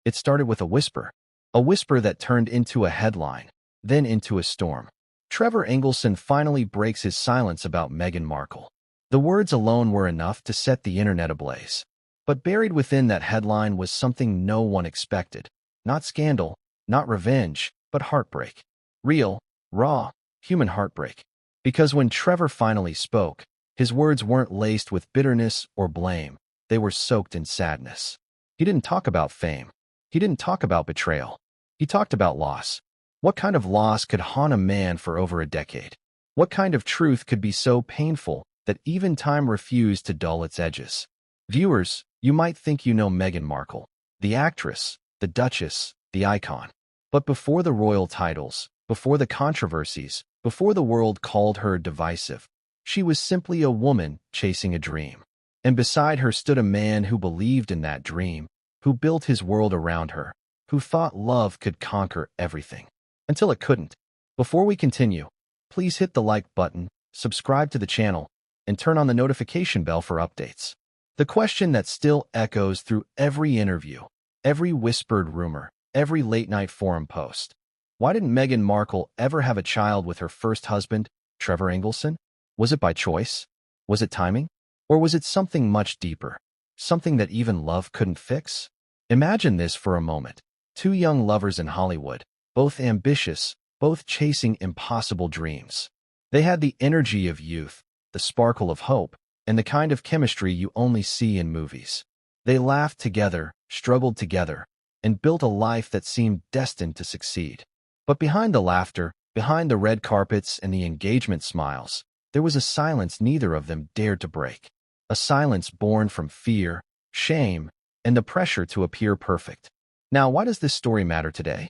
It started with a whisper that turned into a headline, then into a storm. Trevor Engelson finally breaks his silence about Meghan Markle. The words alone were enough to set the internet ablaze. But buried within that headline was something no one expected. Not scandal, not revenge, but heartbreak. Real, raw, human heartbreak. Because when Trevor finally spoke, his words weren't laced with bitterness or blame. They were soaked in sadness. He didn't talk about fame. He didn't talk about betrayal. He talked about loss. What kind of loss could haunt a man for over a decade? What kind of truth could be so painful that even time refused to dull its edges? Viewers, you might think you know Meghan Markle, the actress, the duchess, the icon. But before the royal titles, before the controversies, before the world called her divisive, she was simply a woman chasing a dream. And beside her stood a man who believed in that dream, who built his world around her, who thought love could conquer everything. Until it couldn't. Before we continue, please hit the like button, subscribe to the channel, and turn on the notification bell for updates. The question that still echoes through every interview, every whispered rumor, every late-night forum post. Why didn't Meghan Markle ever have a child with her first husband, Trevor Engelson? Was it by choice? Was it timing? Or was it something much deeper? Something that even love couldn't fix? Imagine this for a moment. Two young lovers in Hollywood, both ambitious, both chasing impossible dreams. They had the energy of youth, the sparkle of hope, and the kind of chemistry you only see in movies. They laughed together, struggled together, and built a life that seemed destined to succeed. But behind the laughter, behind the red carpets and the engagement smiles, there was a silence neither of them dared to break. A silence born from fear, shame, and the pressure to appear perfect. Now, why does this story matter today?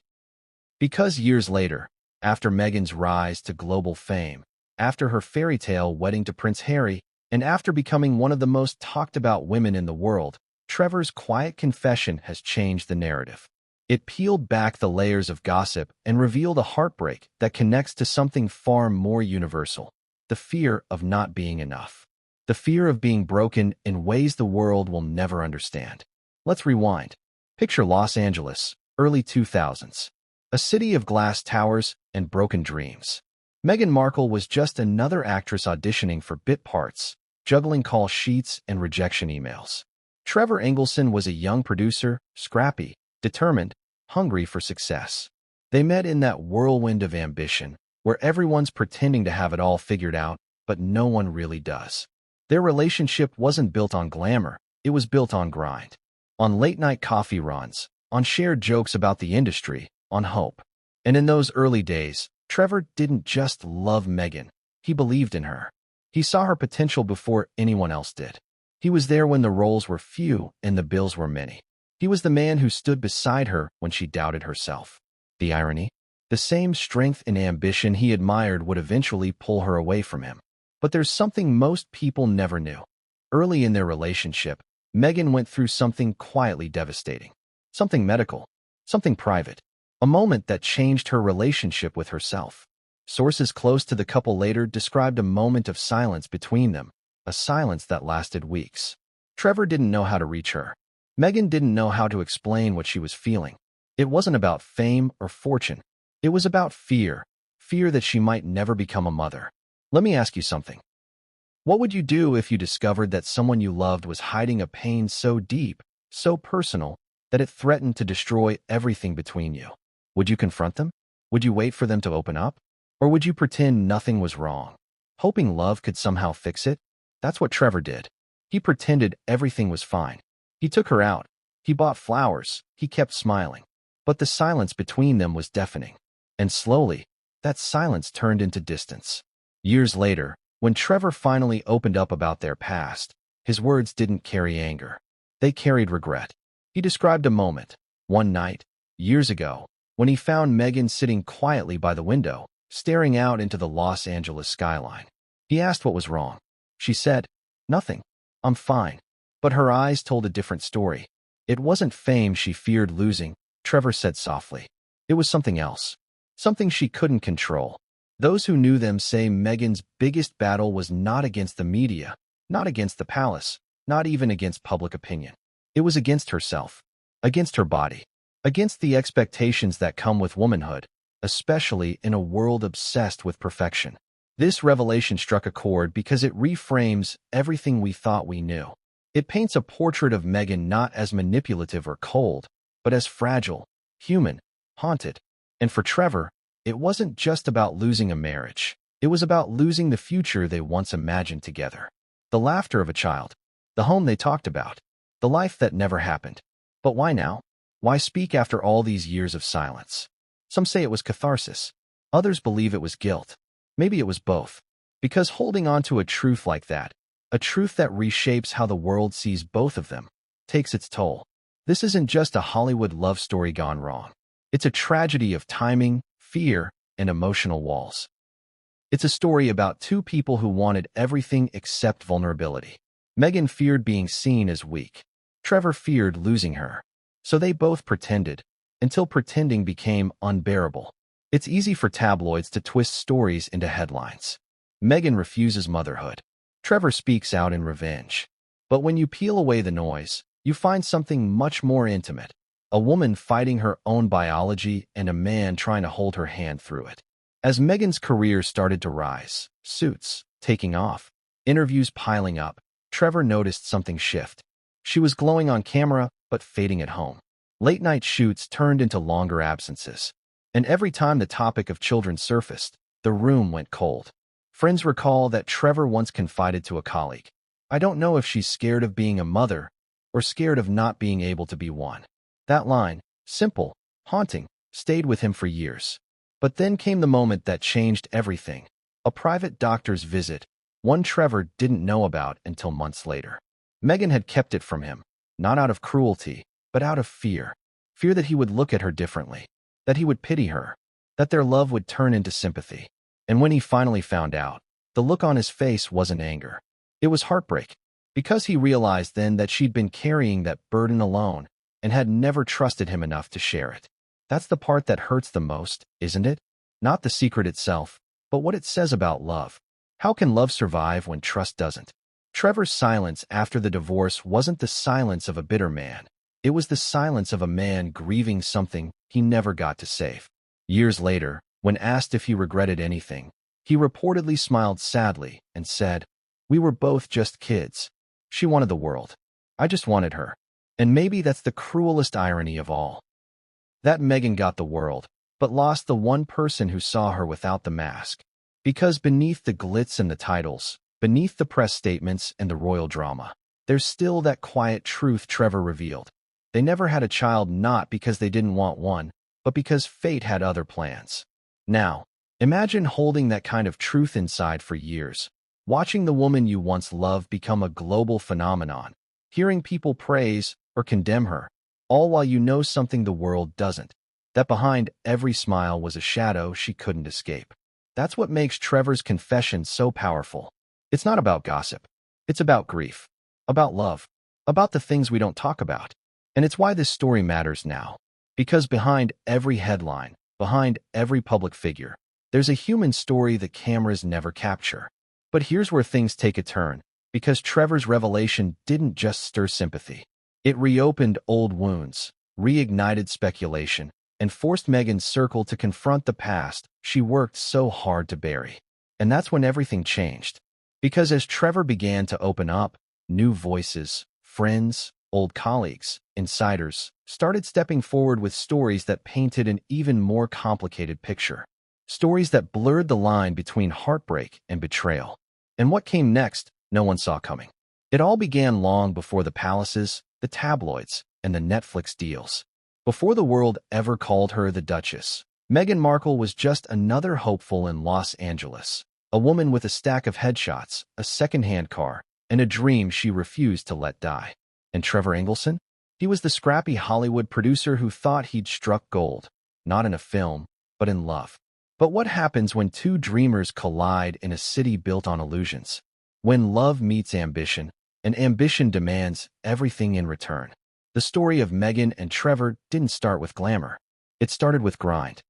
Because years later, after Meghan's rise to global fame, after her fairy tale wedding to Prince Harry, and after becoming one of the most talked about women in the world, Trevor's quiet confession has changed the narrative. It peeled back the layers of gossip and revealed a heartbreak that connects to something far more universal: the fear of not being enough. The fear of being broken in ways the world will never understand. Let's rewind. Picture Los Angeles, early 2000s. A city of glass towers and broken dreams. Meghan Markle was just another actress auditioning for bit parts, juggling call sheets and rejection emails. Trevor Engelson was a young producer, scrappy, determined, hungry for success. They met in that whirlwind of ambition, where everyone's pretending to have it all figured out, but no one really does. Their relationship wasn't built on glamour, it was built on grind. On late-night coffee runs, on shared jokes about the industry, on hope. And in those early days, Trevor didn't just love Meghan, he believed in her. He saw her potential before anyone else did. He was there when the roles were few and the bills were many. He was the man who stood beside her when she doubted herself. The irony? The same strength and ambition he admired would eventually pull her away from him. But there's something most people never knew. Early in their relationship, Meghan went through something quietly devastating. Something medical. Something private. A moment that changed her relationship with herself. Sources close to the couple later described a moment of silence between them, a silence that lasted weeks. Trevor didn't know how to reach her. Meghan didn't know how to explain what she was feeling. It wasn't about fame or fortune. It was about fear. Fear that she might never become a mother. Let me ask you something. What would you do if you discovered that someone you loved was hiding a pain so deep, so personal, that it threatened to destroy everything between you? Would you confront them? Would you wait for them to open up? Or would you pretend nothing was wrong, hoping love could somehow fix it? That's what Trevor did. He pretended everything was fine. He took her out. He bought flowers. He kept smiling. But the silence between them was deafening. And slowly, that silence turned into distance. Years later, when Trevor finally opened up about their past, his words didn't carry anger. They carried regret. He described a moment, one night, years ago, when he found Meghan sitting quietly by the window, staring out into the Los Angeles skyline. He asked what was wrong. She said, "Nothing. I'm fine." But her eyes told a different story. It wasn't fame she feared losing, Trevor said softly. It was something else. Something she couldn't control. Those who knew them say Meghan's biggest battle was not against the media, not against the palace, not even against public opinion. It was against herself, against her body. against the expectations that come with womanhood, especially in a world obsessed with perfection. This revelation struck a chord because it reframes everything we thought we knew. It paints a portrait of Meghan not as manipulative or cold, but as fragile, human, haunted. And for Trevor, it wasn't just about losing a marriage. It was about losing the future they once imagined together. The laughter of a child, the home they talked about, the life that never happened. But why now? Why speak after all these years of silence? Some say it was catharsis. Others believe it was guilt. Maybe it was both. Because holding on to a truth like that, a truth that reshapes how the world sees both of them, takes its toll. This isn't just a Hollywood love story gone wrong. It's a tragedy of timing, fear, and emotional walls. It's a story about two people who wanted everything except vulnerability. Meghan feared being seen as weak. Trevor feared losing her. So they both pretended, until pretending became unbearable. It's easy for tabloids to twist stories into headlines. Meghan refuses motherhood. Trevor speaks out in revenge. But when you peel away the noise, you find something much more intimate. A woman fighting her own biology and a man trying to hold her hand through it. As Meghan's career started to rise, suits taking off, interviews piling up, Trevor noticed something shift. She was glowing on camera, but fading at home. Late-night shoots turned into longer absences. And every time the topic of children surfaced, the room went cold. Friends recall that Trevor once confided to a colleague, "I don't know if she's scared of being a mother or scared of not being able to be one." That line, simple, haunting, stayed with him for years. But then came the moment that changed everything. A private doctor's visit, one Trevor didn't know about until months later. Meghan had kept it from him, not out of cruelty, but out of fear. Fear that he would look at her differently, that he would pity her, that their love would turn into sympathy. And when he finally found out, the look on his face wasn't anger. It was heartbreak, because he realized then that she'd been carrying that burden alone and had never trusted him enough to share it. That's the part that hurts the most, isn't it? Not the secret itself, but what it says about love. How can love survive when trust doesn't? Trevor's silence after the divorce wasn't the silence of a bitter man. It was the silence of a man grieving something he never got to save. Years later, when asked if he regretted anything, he reportedly smiled sadly and said, "We were both just kids. She wanted the world. I just wanted her." And maybe that's the cruelest irony of all. That Meghan got the world, but lost the one person who saw her without the mask. Because beneath the glitz and the titles, beneath the press statements and the royal drama, there's still that quiet truth Trevor revealed. They never had a child not because they didn't want one, but because fate had other plans. Now, imagine holding that kind of truth inside for years, watching the woman you once loved become a global phenomenon, hearing people praise or condemn her, all while you know something the world doesn't, that behind every smile was a shadow she couldn't escape. That's what makes Trevor's confession so powerful. It's not about gossip. It's about grief, about love, about the things we don't talk about. And it's why this story matters now. Because behind every headline, behind every public figure, there's a human story the cameras never capture. But here's where things take a turn, because Trevor's revelation didn't just stir sympathy. It reopened old wounds, reignited speculation, and forced Meghan's circle to confront the past she worked so hard to bury. And that's when everything changed. Because as Trevor began to open up, new voices, friends, old colleagues, insiders, started stepping forward with stories that painted an even more complicated picture. Stories that blurred the line between heartbreak and betrayal. And what came next, no one saw coming. It all began long before the palaces, the tabloids, and the Netflix deals. Before the world ever called her the Duchess, Meghan Markle was just another hopeful in Los Angeles. A woman with a stack of headshots, a second-hand car, and a dream she refused to let die. And Trevor Engelson? He was the scrappy Hollywood producer who thought he'd struck gold, not in a film, but in love. But what happens when two dreamers collide in a city built on illusions? When love meets ambition, and ambition demands everything in return. The story of Meghan and Trevor didn't start with glamour. It started with grind.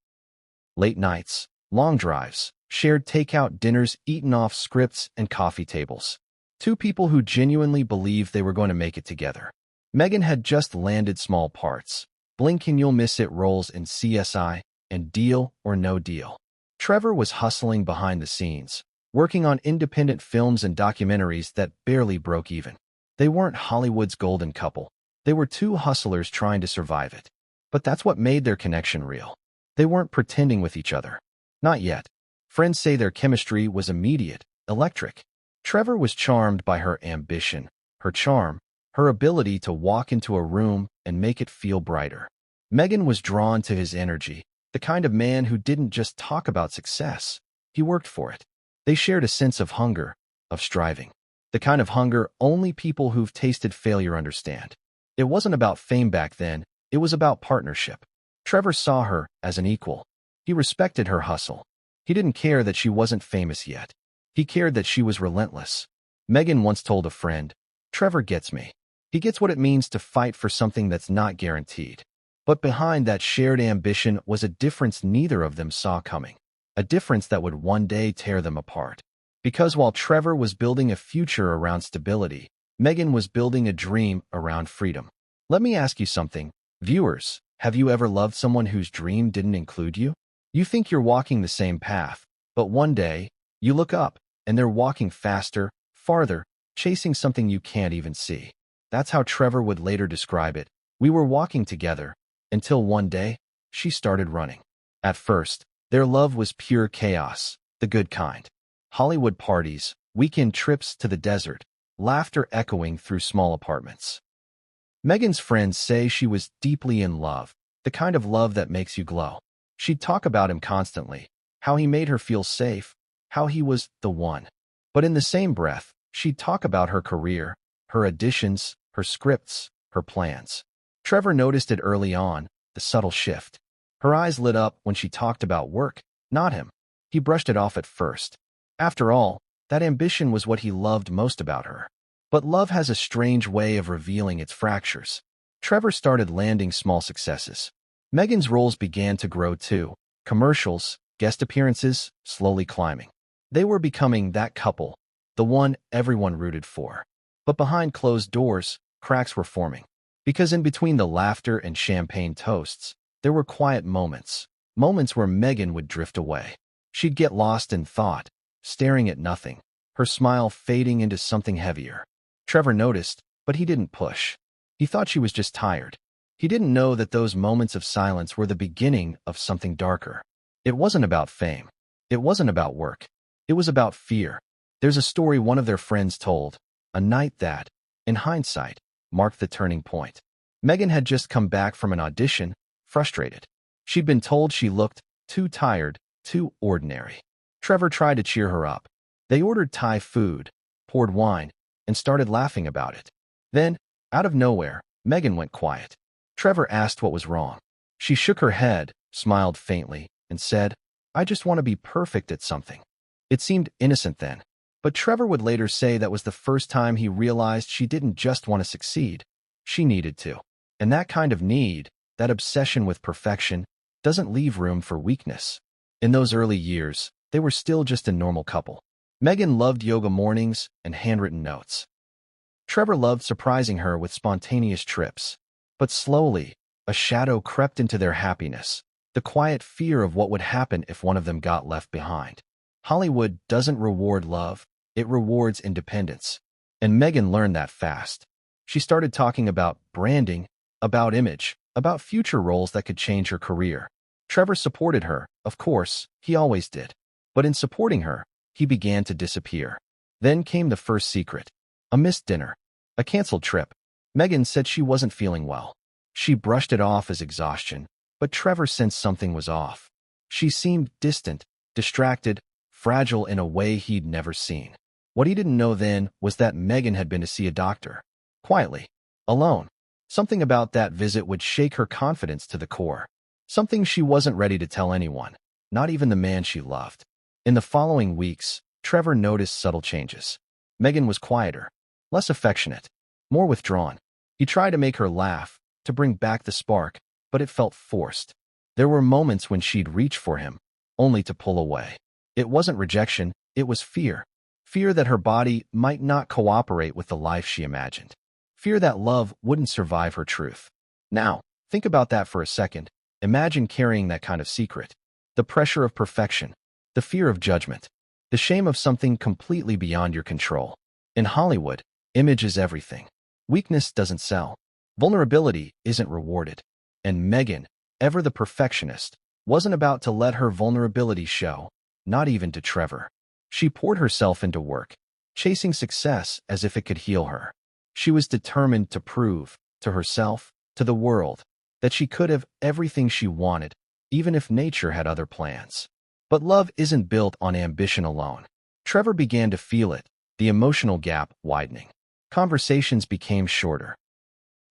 Late nights, long drives, shared takeout dinners eaten off scripts and coffee tables. Two people who genuinely believed they were going to make it together. Meghan had just landed small parts, Blink and you'll miss it roles in CSI, and Deal or No Deal. Trevor was hustling behind the scenes, working on independent films and documentaries that barely broke even. They weren't Hollywood's golden couple. They were two hustlers trying to survive it. But that's what made their connection real. They weren't pretending with each other. Not yet. Friends say their chemistry was immediate, electric. Trevor was charmed by her ambition, her charm, her ability to walk into a room and make it feel brighter. Meghan was drawn to his energy, the kind of man who didn't just talk about success. He worked for it. They shared a sense of hunger, of striving. The kind of hunger only people who've tasted failure understand. It wasn't about fame back then, it was about partnership. Trevor saw her as an equal. He respected her hustle. He didn't care that she wasn't famous yet. He cared that she was relentless. Meghan once told a friend, "Trevor gets me. He gets what it means to fight for something that's not guaranteed." But behind that shared ambition was a difference neither of them saw coming. A difference that would one day tear them apart. Because while Trevor was building a future around stability, Meghan was building a dream around freedom. Let me ask you something, viewers. Have you ever loved someone whose dream didn't include you? You think you're walking the same path, but one day, you look up, and they're walking faster, farther, chasing something you can't even see. That's how Trevor would later describe it. We were walking together, until one day, she started running. At first, their love was pure chaos, the good kind. Hollywood parties, weekend trips to the desert, laughter echoing through small apartments. Meghan's friends say she was deeply in love, the kind of love that makes you glow. She'd talk about him constantly, how he made her feel safe, how he was the one. But in the same breath, she'd talk about her career, her auditions, her scripts, her plans. Trevor noticed it early on, the subtle shift. Her eyes lit up when she talked about work, not him. He brushed it off at first. After all, that ambition was what he loved most about her. But love has a strange way of revealing its fractures. Trevor started landing small successes. Meghan's roles began to grow too. Commercials, guest appearances, slowly climbing. They were becoming that couple, the one everyone rooted for. But behind closed doors, cracks were forming. Because in between the laughter and champagne toasts, there were quiet moments. Moments where Meghan would drift away. She'd get lost in thought, staring at nothing, her smile fading into something heavier. Trevor noticed, but he didn't push. He thought she was just tired. He didn't know that those moments of silence were the beginning of something darker. It wasn't about fame. It wasn't about work. It was about fear. There's a story one of their friends told, a night that, in hindsight, marked the turning point. Meghan had just come back from an audition, frustrated. She'd been told she looked too tired, too ordinary. Trevor tried to cheer her up. They ordered Thai food, poured wine, and started laughing about it. Then, out of nowhere, Meghan went quiet. Trevor asked what was wrong. She shook her head, smiled faintly, and said, "I just want to be perfect at something." It seemed innocent then, but Trevor would later say that was the first time he realized she didn't just want to succeed. She needed to. And that kind of need, that obsession with perfection, doesn't leave room for weakness. In those early years, they were still just a normal couple. Meghan loved yoga mornings and handwritten notes. Trevor loved surprising her with spontaneous trips. But slowly, a shadow crept into their happiness, the quiet fear of what would happen if one of them got left behind. Hollywood doesn't reward love, it rewards independence. And Meghan learned that fast. She started talking about branding, about image, about future roles that could change her career. Trevor supported her, of course, he always did. But in supporting her, he began to disappear. Then came the first secret. A missed dinner. A canceled trip. Meghan said she wasn't feeling well. She brushed it off as exhaustion, but Trevor sensed something was off. She seemed distant, distracted, fragile in a way he'd never seen. What he didn't know then was that Meghan had been to see a doctor. Quietly. Alone. Something about that visit would shake her confidence to the core. Something she wasn't ready to tell anyone, not even the man she loved. In the following weeks, Trevor noticed subtle changes. Meghan was quieter, less affectionate, more withdrawn. He tried to make her laugh, to bring back the spark, but it felt forced. There were moments when she'd reach for him, only to pull away. It wasn't rejection, it was fear. Fear that her body might not cooperate with the life she imagined. Fear that love wouldn't survive her truth. Now, Think about that for a second. Imagine carrying that kind of secret. The pressure of perfection, the fear of judgment, the shame of something completely beyond your control. In Hollywood, image is everything. Weakness doesn't sell. Vulnerability isn't rewarded. And Meghan, ever the perfectionist, wasn't about to let her vulnerability show, not even to Trevor. She poured herself into work, chasing success as if it could heal her. She was determined to prove, to herself, to the world, that she could have everything she wanted, even if nature had other plans. But love isn't built on ambition alone. Trevor began to feel it, the emotional gap widening. Conversations became shorter.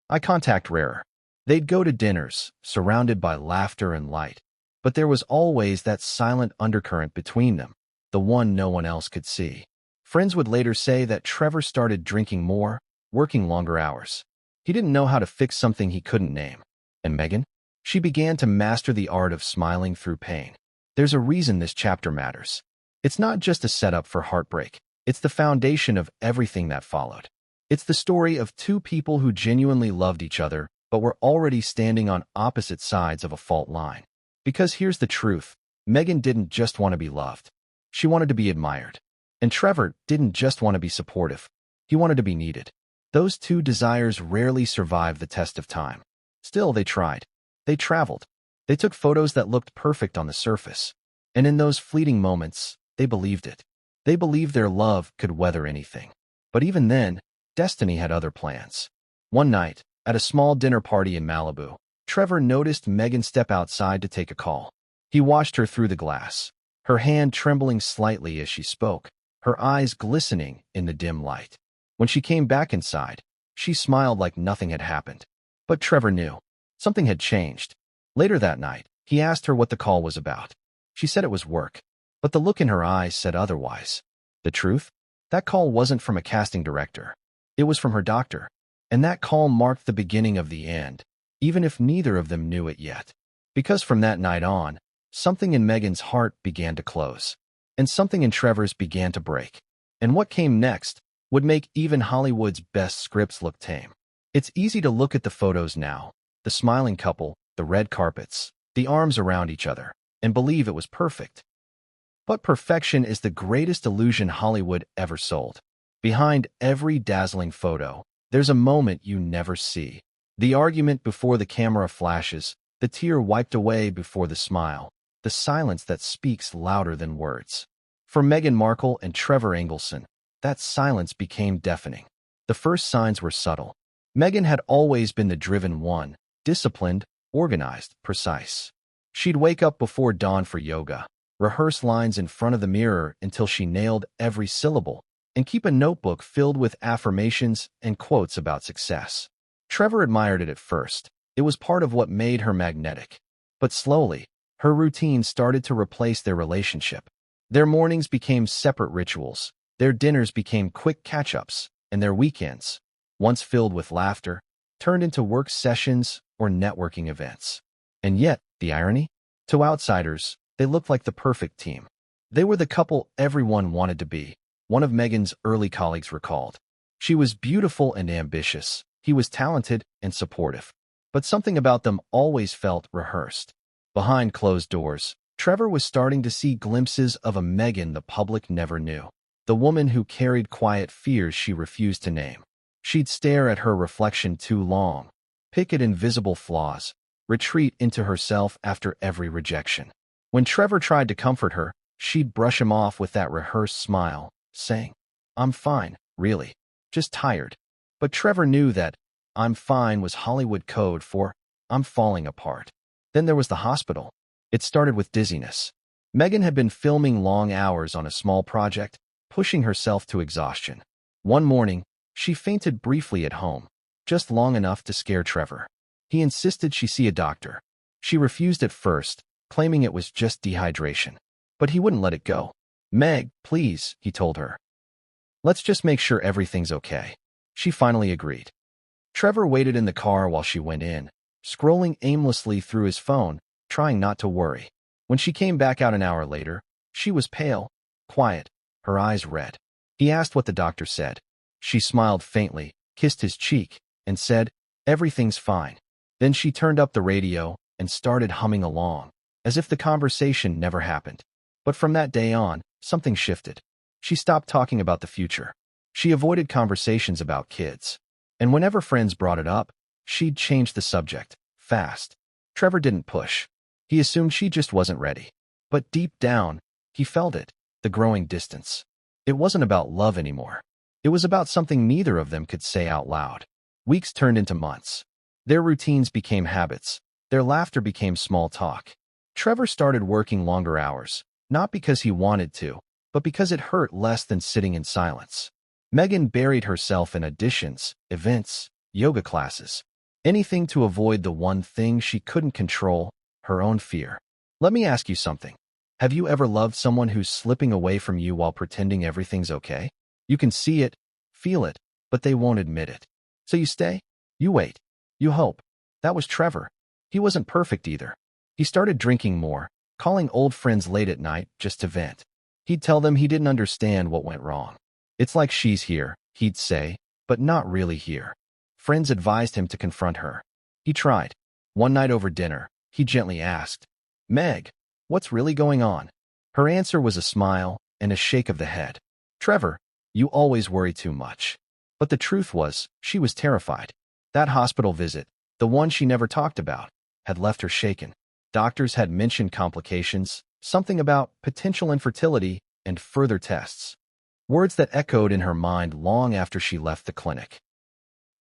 Eye contact rarer. They'd go to dinners, surrounded by laughter and light. But there was always that silent undercurrent between them, the one no one else could see. Friends would later say that Trevor started drinking more, working longer hours. He didn't know how to fix something he couldn't name. And Meghan? She began to master the art of smiling through pain. There's a reason this chapter matters. It's not just a setup for heartbreak. It's the foundation of everything that followed. It's the story of two people who genuinely loved each other, but were already standing on opposite sides of a fault line. Because here's the truth. Meghan didn't just want to be loved. She wanted to be admired. And Trevor didn't just want to be supportive. He wanted to be needed. Those two desires rarely survive the test of time. Still, they tried. They traveled. They took photos that looked perfect on the surface. And in those fleeting moments, they believed it. They believed their love could weather anything. But even then, destiny had other plans. One night, at a small dinner party in Malibu, Trevor noticed Meghan step outside to take a call. He watched her through the glass, her hand trembling slightly as she spoke, her eyes glistening in the dim light. When she came back inside, she smiled like nothing had happened. But Trevor knew. Something had changed. Later that night, he asked her what the call was about. She said it was work, but the look in her eyes said otherwise. The truth? That call wasn't from a casting director. It was from her doctor. And that call marked the beginning of the end, even if neither of them knew it yet. Because from that night on, something in Meghan's heart began to close, and something in Trevor's began to break. And what came next would make even Hollywood's best scripts look tame. It's easy to look at the photos now, the smiling couple, the red carpets, the arms around each other, and believe it was perfect. But perfection is the greatest illusion Hollywood ever sold. Behind every dazzling photo, there's a moment you never see. The argument before the camera flashes, the tear wiped away before the smile, the silence that speaks louder than words. For Meghan Markle and Trevor Engelson, that silence became deafening. The first signs were subtle. Meghan had always been the driven one, disciplined, organized, precise. She'd wake up before dawn for yoga, rehearse lines in front of the mirror until she nailed every syllable, and keep a notebook filled with affirmations and quotes about success. Trevor admired it at first. It was part of what made her magnetic. But slowly, her routine started to replace their relationship. Their mornings became separate rituals, their dinners became quick catch-ups, and their weekends, once filled with laughter, turned into work sessions or networking events. And yet, the irony? To outsiders, they looked like the perfect team. They were the couple everyone wanted to be, one of Meghan's early colleagues recalled. She was beautiful and ambitious. He was talented and supportive. But something about them always felt rehearsed. Behind closed doors, Trevor was starting to see glimpses of a Meghan the public never knew. The woman who carried quiet fears she refused to name. She'd stare at her reflection too long, pick at invisible flaws, retreat into herself after every rejection. When Trevor tried to comfort her, she'd brush him off with that rehearsed smile, saying, "I'm fine, really, just tired." But Trevor knew that "I'm fine" was Hollywood code for "I'm falling apart." Then there was the hospital. It started with dizziness. Meghan had been filming long hours on a small project, pushing herself to exhaustion. One morning, she fainted briefly at home, just long enough to scare Trevor. He insisted she see a doctor. She refused at first, claiming it was just dehydration. But he wouldn't let it go. "Meg, please," he told her. "Let's just make sure everything's okay." She finally agreed. Trevor waited in the car while she went in, scrolling aimlessly through his phone, trying not to worry. When she came back out an hour later, she was pale, quiet, her eyes red. He asked what the doctor said. She smiled faintly, kissed his cheek, and said, "Everything's fine." Then she turned up the radio and started humming along, as if the conversation never happened. But from that day on, something shifted. She stopped talking about the future. She avoided conversations about kids. And whenever friends brought it up, she'd change the subject, fast. Trevor didn't push. He assumed she just wasn't ready. But deep down, he felt it, the growing distance. It wasn't about love anymore. It was about something neither of them could say out loud. Weeks turned into months. Their routines became habits. Their laughter became small talk. Trevor started working longer hours, not because he wanted to, but because it hurt less than sitting in silence. Meghan buried herself in auditions, events, yoga classes, anything to avoid the one thing she couldn't control, her own fear. Let me ask you something. Have you ever loved someone who's slipping away from you while pretending everything's okay? You can see it, feel it, but they won't admit it. So you stay, you wait, you hope. That was Trevor. He wasn't perfect either. He started drinking more, calling old friends late at night just to vent. He'd tell them he didn't understand what went wrong. It's like she's here, he'd say, but not really here. Friends advised him to confront her. He tried. One night over dinner, he gently asked, "Meg, what's really going on?" Her answer was a smile and a shake of the head. "Trevor, you always worry too much." But the truth was, she was terrified. That hospital visit, the one she never talked about, had left her shaken. Doctors had mentioned complications, something about potential infertility and further tests. Words that echoed in her mind long after she left the clinic.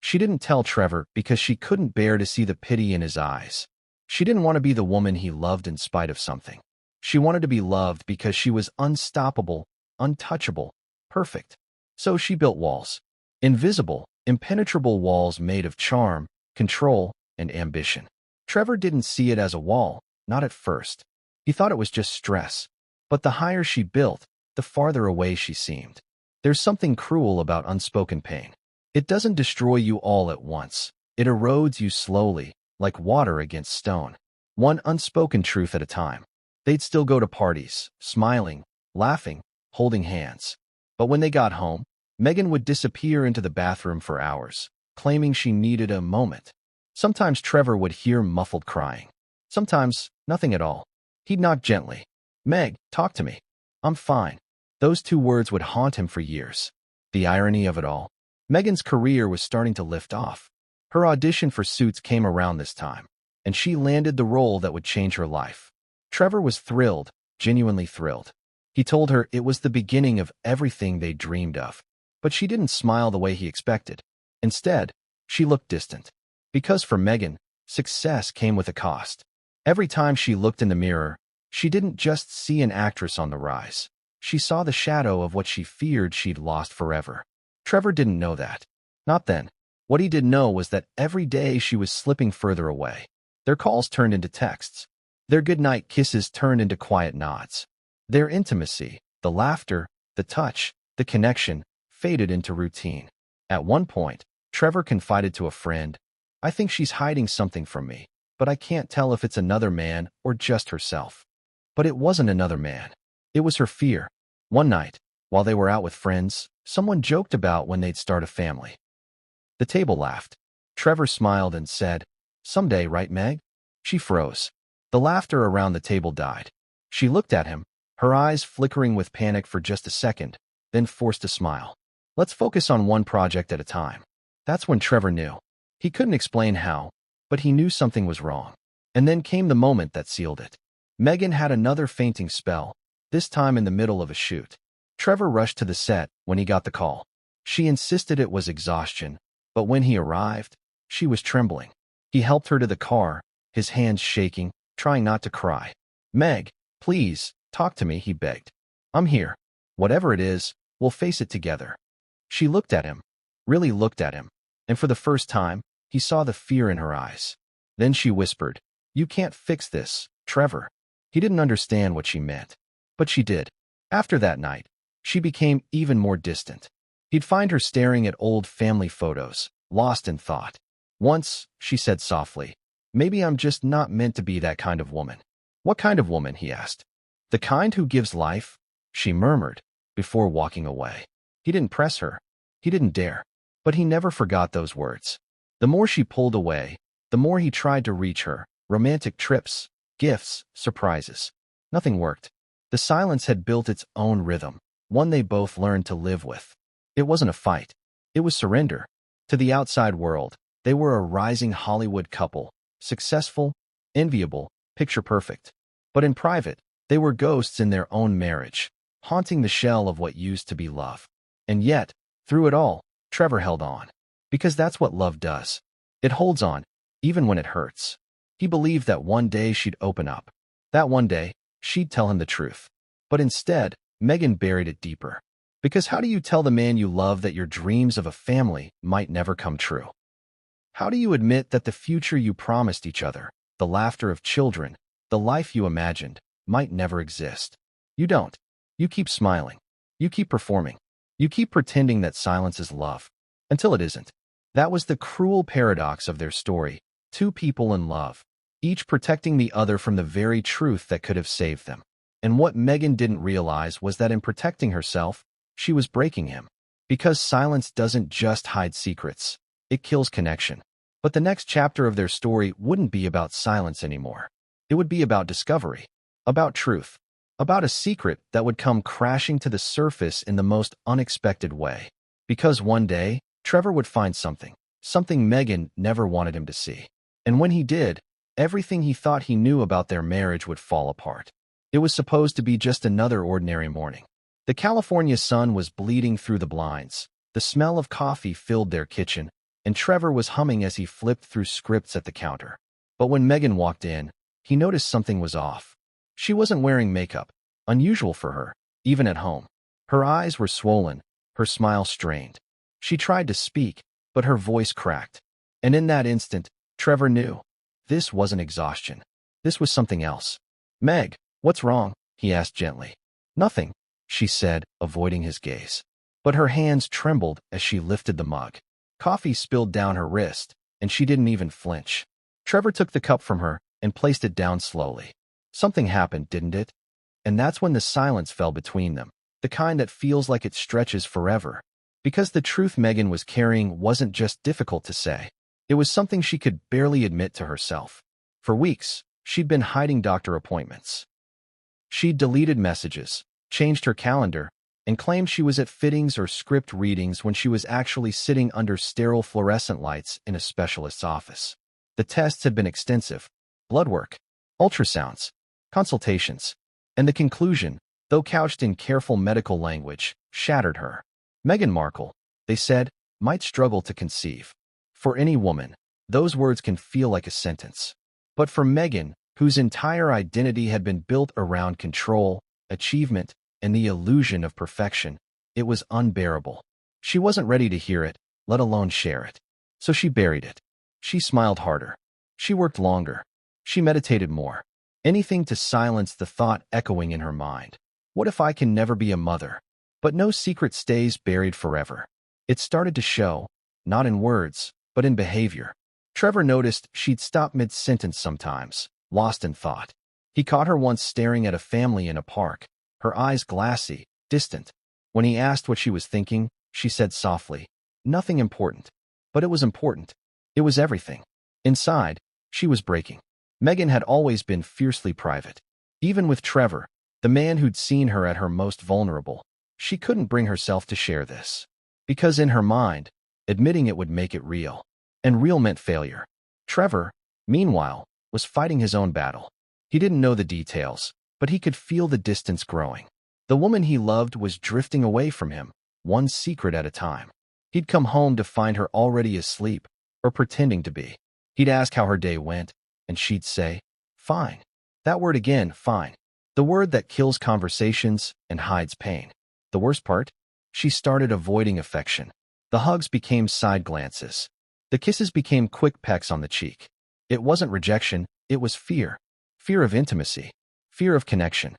She didn't tell Trevor because she couldn't bear to see the pity in his eyes. She didn't want to be the woman he loved in spite of something. She wanted to be loved because she was unstoppable, untouchable, perfect. So she built walls. Invisible, impenetrable walls made of charm, control, and ambition. Trevor didn't see it as a wall, not at first. He thought it was just stress. But the higher she built, the farther away she seemed. There's something cruel about unspoken pain. It doesn't destroy you all at once. It erodes you slowly, like water against stone. One unspoken truth at a time. They'd still go to parties, smiling, laughing, holding hands. But when they got home, Meghan would disappear into the bathroom for hours, claiming she needed a moment. Sometimes Trevor would hear muffled crying. Sometimes, nothing at all. He'd knock gently. "Meg, talk to me. I'm fine." Those two words would haunt him for years. The irony of it all. Meghan's career was starting to lift off. Her audition for Suits came around this time, and she landed the role that would change her life. Trevor was thrilled, genuinely thrilled. He told her it was the beginning of everything they dreamed of. But she didn't smile the way he expected. Instead, she looked distant. Because for Meghan, success came with a cost. Every time she looked in the mirror, she didn't just see an actress on the rise. She saw the shadow of what she feared she'd lost forever. Trevor didn't know that. Not then. What he did know was that every day she was slipping further away. Their calls turned into texts. Their goodnight kisses turned into quiet nods. Their intimacy, the laughter, the touch, the connection, faded into routine. At one point, Trevor confided to a friend, "I think she's hiding something from me, but I can't tell if it's another man or just herself." But it wasn't another man. It was her fear. One night, while they were out with friends, someone joked about when they'd start a family. The table laughed. Trevor smiled and said, "Someday, right, Meg?" She froze. The laughter around the table died. She looked at him, her eyes flickering with panic for just a second, then forced a smile. "Let's focus on one project at a time." That's when Trevor knew. He couldn't explain how, but he knew something was wrong. And then came the moment that sealed it. Meghan had another fainting spell, this time in the middle of a shoot. Trevor rushed to the set when he got the call. She insisted it was exhaustion, but when he arrived, she was trembling. He helped her to the car, his hands shaking, trying not to cry. "Meg, please, talk to me," he begged. "I'm here. Whatever it is, we'll face it together." She looked at him, really looked at him, and for the first time, he saw the fear in her eyes. Then she whispered, "You can't fix this, Trevor." He didn't understand what she meant, but she did. After that night, she became even more distant. He'd find her staring at old family photos, lost in thought. Once, she said softly, "Maybe I'm just not meant to be that kind of woman." "What kind of woman?" he asked. "The kind who gives life," she murmured, before walking away. He didn't press her. He didn't dare. But he never forgot those words. The more she pulled away, The more he tried to reach her, romantic trips, gifts, surprises. Nothing worked. The silence had built its own rhythm, one they both learned to live with. It wasn't a fight. It was surrender. To the outside world, they were a rising Hollywood couple, successful, enviable, picture perfect. But in private, they were ghosts in their own marriage, haunting the shell of what used to be love. And yet, through it all, Trevor held on. Because that's what love does. It holds on, even when it hurts. He believed that one day she'd open up. That one day, she'd tell him the truth. But instead, Meghan buried it deeper. Because how do you tell the man you love that your dreams of a family might never come true? How do you admit that the future you promised each other, the laughter of children, the life you imagined, might never exist? You don't. You keep smiling. You keep performing. You keep pretending that silence is love. Until it isn't. That was the cruel paradox of their story. Two people in love, each protecting the other from the very truth that could have saved them. And what Meghan didn't realize was that in protecting herself, she was breaking him. Because silence doesn't just hide secrets. It kills connection. But the next chapter of their story wouldn't be about silence anymore. It would be about discovery. About truth. About a secret that would come crashing to the surface in the most unexpected way. Because one day, Trevor would find something Meghan never wanted him to see. And when he did, everything he thought he knew about their marriage would fall apart. It was supposed to be just another ordinary morning. The California sun was bleeding through the blinds. The smell of coffee filled their kitchen, and Trevor was humming as he flipped through scripts at the counter. But when Meghan walked in, he noticed something was off. She wasn't wearing makeup, unusual for her, even at home. Her eyes were swollen, her smile strained. She tried to speak, but her voice cracked. And in that instant, Trevor knew. This wasn't exhaustion. This was something else. "Meg, what's wrong?" he asked gently. "Nothing," she said, avoiding his gaze. But her hands trembled as she lifted the mug. Coffee spilled down her wrist, and she didn't even flinch. Trevor took the cup from her and placed it down slowly. Something happened, didn't it? And that's when the silence fell between them, the kind that feels like it stretches forever. Because the truth Meghan was carrying wasn't just difficult to say. It was something she could barely admit to herself. For weeks, she'd been hiding doctor appointments. She'd deleted messages, changed her calendar, and claimed she was at fittings or script readings when she was actually sitting under sterile fluorescent lights in a specialist's office. The tests had been extensive: blood work, ultrasounds, consultations. And the conclusion, though couched in careful medical language, shattered her. Meghan Markle, they said, might struggle to conceive. For any woman, those words can feel like a sentence. But for Meghan, whose entire identity had been built around control, achievement, and the illusion of perfection, it was unbearable. She wasn't ready to hear it, let alone share it. So she buried it. She smiled harder. She worked longer. She meditated more. Anything to silence the thought echoing in her mind. What if I can never be a mother? But no secret stays buried forever. It started to show, not in words, but in behavior. Trevor noticed she'd stop mid-sentence sometimes, lost in thought. He caught her once staring at a family in a park, her eyes glassy, distant. When he asked what she was thinking, she said softly, "Nothing important." But it was important. It was everything. Inside, she was breaking. Meghan had always been fiercely private. Even with Trevor, the man who'd seen her at her most vulnerable, she couldn't bring herself to share this. Because in her mind, admitting it would make it real. And real meant failure. Trevor, meanwhile, was fighting his own battle. He didn't know the details, but he could feel the distance growing. The woman he loved was drifting away from him, one secret at a time. He'd come home to find her already asleep, or pretending to be. He'd ask how her day went, and she'd say, "Fine." That word again, fine. The word that kills conversations and hides pain. The worst part? She started avoiding affection. The hugs became side glances. The kisses became quick pecks on the cheek. It wasn't rejection, it was fear. Fear of intimacy. Fear of connection.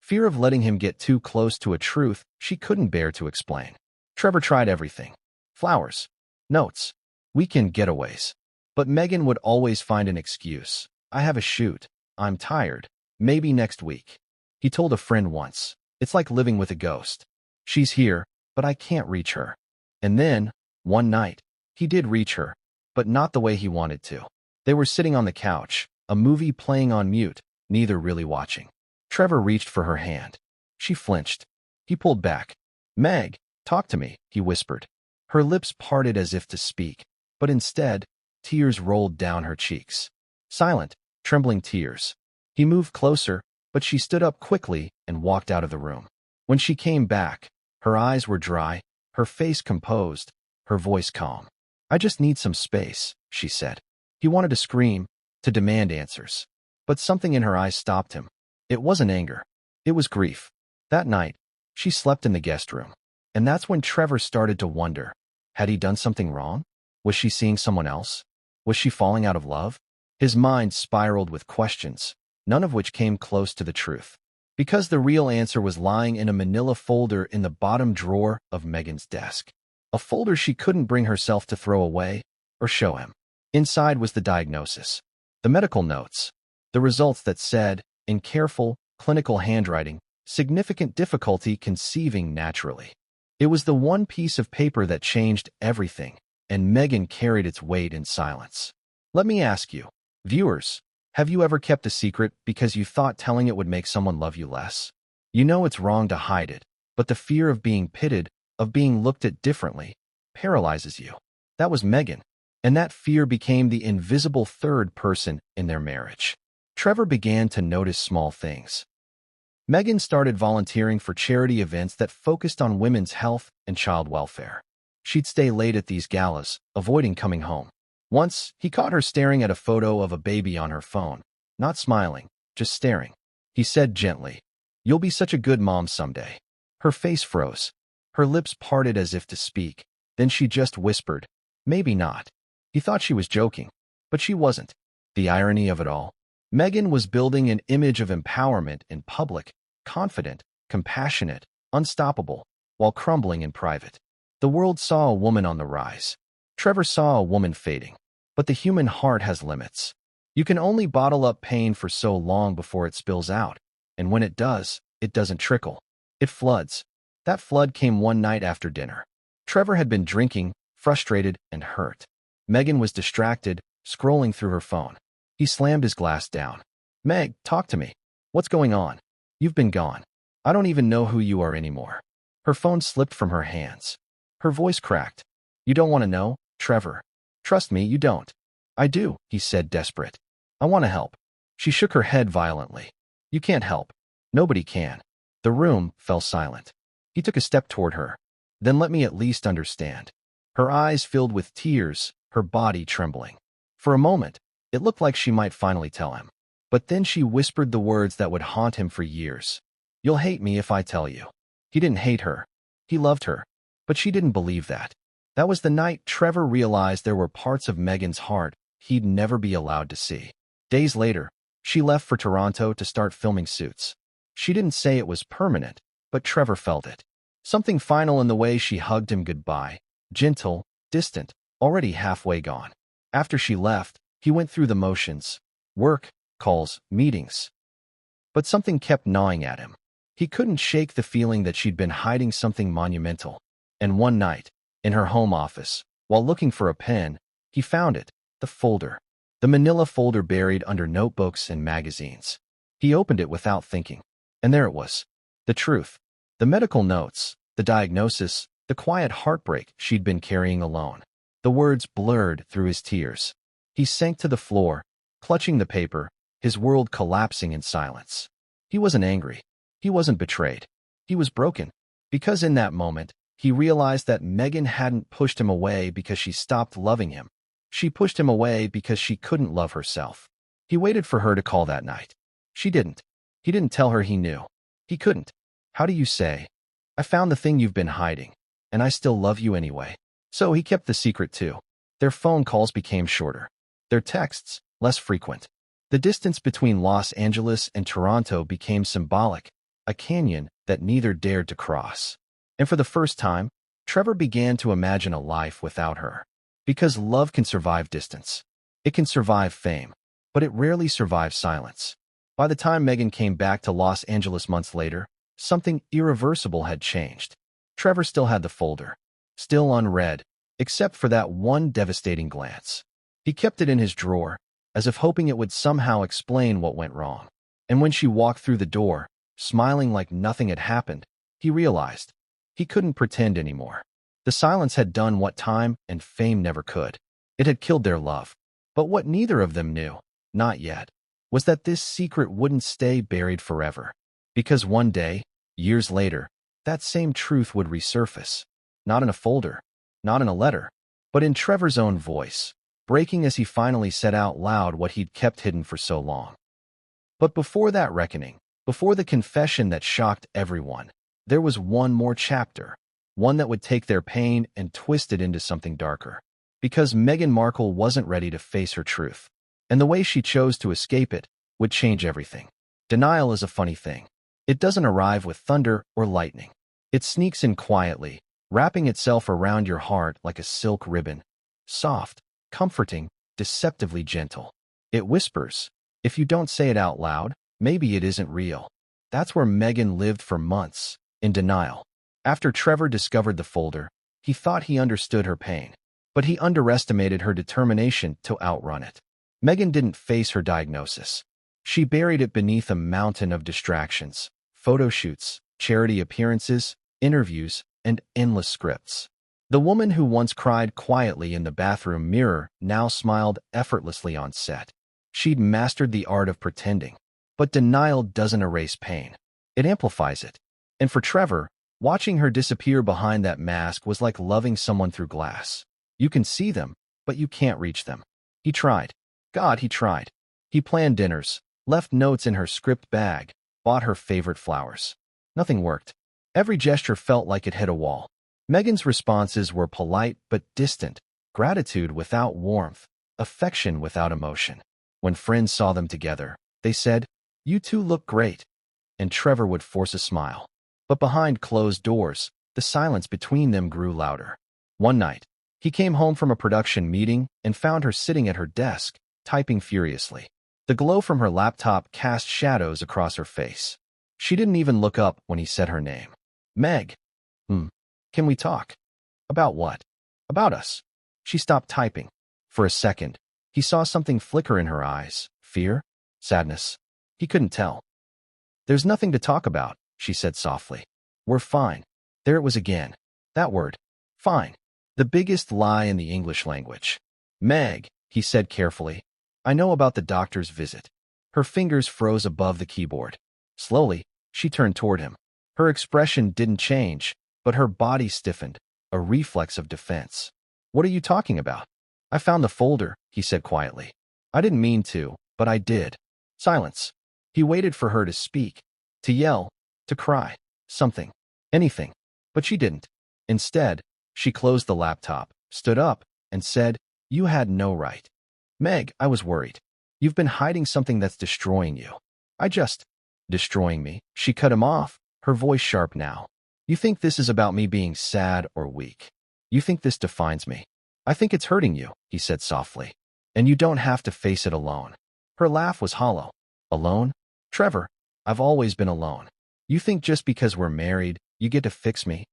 Fear of letting him get too close to a truth she couldn't bear to explain. Trevor tried everything. Flowers. Notes. Weekend getaways. But Meghan would always find an excuse. "I have a shoot. I'm tired. Maybe next week." He told a friend once, "It's like living with a ghost. She's here, but I can't reach her." And then, one night, he did reach her, but not the way he wanted to. They were sitting on the couch, a movie playing on mute, neither really watching. Trevor reached for her hand. She flinched. He pulled back. "Meg, talk to me," he whispered. Her lips parted as if to speak, but instead, tears rolled down her cheeks. Silent, trembling tears. He moved closer, but she stood up quickly and walked out of the room. When she came back, her eyes were dry, her face composed, her voice calm. "I just need some space," she said. He wanted to scream, to demand answers. But something in her eyes stopped him. It wasn't anger. It was grief. That night, she slept in the guest room. And that's when Trevor started to wonder, had he done something wrong? Was she seeing someone else? Was she falling out of love? His mind spiraled with questions, none of which came close to the truth. Because the real answer was lying in a manila folder in the bottom drawer of Meghan's desk. A folder she couldn't bring herself to throw away or show him. Inside was the diagnosis, the medical notes, the results that said, in careful, clinical handwriting, significant difficulty conceiving naturally. It was the one piece of paper that changed everything, and Meghan carried its weight in silence. Let me ask you, viewers, have you ever kept a secret because you thought telling it would make someone love you less? You know it's wrong to hide it, but the fear of being pitted, of being looked at differently, paralyzes you. That was Meghan, and that fear became the invisible third person in their marriage. Trevor began to notice small things. Meghan started volunteering for charity events that focused on women's health and child welfare. She'd stay late at these galas, avoiding coming home. Once, he caught her staring at a photo of a baby on her phone, not smiling, just staring. He said gently, "You'll be such a good mom someday." Her face froze. Her lips parted as if to speak. Then she just whispered, "Maybe not." He thought she was joking, but she wasn't. The irony of it all. Meghan was building an image of empowerment in public, confident, compassionate, unstoppable, while crumbling in private. The world saw a woman on the rise. Trevor saw a woman fading. But the human heart has limits. You can only bottle up pain for so long before it spills out, and when it does, it doesn't trickle. It floods. That flood came one night after dinner. Trevor had been drinking, frustrated and hurt. Meghan was distracted, scrolling through her phone. He slammed his glass down. "Meg, talk to me. What's going on? You've been gone. I don't even know who you are anymore." Her phone slipped from her hands. Her voice cracked. "You don't want to know, Trevor. Trust me, you don't." "I do," he said, desperate. "I want to help." She shook her head violently. "You can't help. Nobody can." The room fell silent. He took a step toward her. "Then let me at least understand." Her eyes filled with tears, her body trembling. For a moment, it looked like she might finally tell him. But then she whispered the words that would haunt him for years. "You'll hate me if I tell you." He didn't hate her. He loved her. But she didn't believe that. That was the night Trevor realized there were parts of Meghan's heart he'd never be allowed to see. Days later, she left for Toronto to start filming Suits. She didn't say it was permanent, but Trevor felt it. Something final in the way she hugged him goodbye, gentle, distant, already halfway gone. After she left, he went through the motions. Work, calls, meetings. But something kept gnawing at him. He couldn't shake the feeling that she'd been hiding something monumental. And one night, in her home office, while looking for a pen, he found it, the folder. The manila folder buried under notebooks and magazines. He opened it without thinking. And there it was. The truth. The medical notes, the diagnosis, the quiet heartbreak she'd been carrying alone. The words blurred through his tears. He sank to the floor, clutching the paper, his world collapsing in silence. He wasn't angry. He wasn't betrayed. He was broken. Because in that moment, he realized that Meghan hadn't pushed him away because she stopped loving him. She pushed him away because she couldn't love herself. He waited for her to call that night. She didn't. He didn't tell her he knew. He couldn't. How do you say, "I found the thing you've been hiding, and I still love you anyway"? So he kept the secret too. Their phone calls became shorter. Their texts, less frequent. The distance between Los Angeles and Toronto became symbolic, a canyon that neither dared to cross. And for the first time, Trevor began to imagine a life without her. Because love can survive distance. It can survive fame, but it rarely survives silence. By the time Meghan came back to Los Angeles months later, something irreversible had changed. Trevor still had the folder, still unread, except for that one devastating glance. He kept it in his drawer, as if hoping it would somehow explain what went wrong. And when she walked through the door, smiling like nothing had happened, he realized he couldn't pretend anymore. The silence had done what time and fame never could. It had killed their love. But what neither of them knew, not yet, was that this secret wouldn't stay buried forever. Because one day, years later, that same truth would resurface. Not in a folder, not in a letter, but in Trevor's own voice, breaking as he finally said out loud what he'd kept hidden for so long. But before that reckoning, before the confession that shocked everyone, there was one more chapter, one that would take their pain and twist it into something darker. Because Meghan Markle wasn't ready to face her truth, and the way she chose to escape it would change everything. Denial is a funny thing. It doesn't arrive with thunder or lightning. It sneaks in quietly, wrapping itself around your heart like a silk ribbon. Soft, comforting, deceptively gentle. It whispers. If you don't say it out loud, maybe it isn't real. That's where Meghan lived for months, in denial. After Trevor discovered the folder, he thought he understood her pain, but he underestimated her determination to outrun it. Meghan didn't face her diagnosis. She buried it beneath a mountain of distractions, photo shoots, charity appearances, interviews, and endless scripts. The woman who once cried quietly in the bathroom mirror now smiled effortlessly on set. She'd mastered the art of pretending. But denial doesn't erase pain. It amplifies it. And for Trevor, watching her disappear behind that mask was like loving someone through glass. You can see them, but you can't reach them. He tried. God, he tried. He planned dinners, left notes in her script bag, bought her favorite flowers. Nothing worked. Every gesture felt like it hit a wall. Meghan's responses were polite but distant, gratitude without warmth, affection without emotion. When friends saw them together, they said, "You two look great." And Trevor would force a smile. But behind closed doors, the silence between them grew louder. One night, he came home from a production meeting and found her sitting at her desk, typing furiously. The glow from her laptop cast shadows across her face. She didn't even look up when he said her name. "Meg. Can we talk?" "About what?" "About us." She stopped typing. For a second, he saw something flicker in her eyes. Fear? Sadness? He couldn't tell. "There's nothing to talk about," she said softly. "We're fine." There it was again. That word. Fine. The biggest lie in the English language. "Meg," he said carefully, "I know about the doctor's visit." Her fingers froze above the keyboard. Slowly, she turned toward him. Her expression didn't change, but her body stiffened, a reflex of defense. "What are you talking about?" "I found the folder," he said quietly. "I didn't mean to, but I did." Silence. He waited for her to speak, to yell, to cry, something, anything. But she didn't. Instead, she closed the laptop, stood up, and said, "You had no right." "Meg, I was worried. You've been hiding something that's destroying you." Destroying me?" She cut him off, her voice sharp now. "You think this is about me being sad or weak? You think this defines me?" "I think it's hurting you," he said softly. "And you don't have to face it alone." Her laugh was hollow. "Alone? Trevor, I've always been alone. You think just because we're married, you get to fix me?"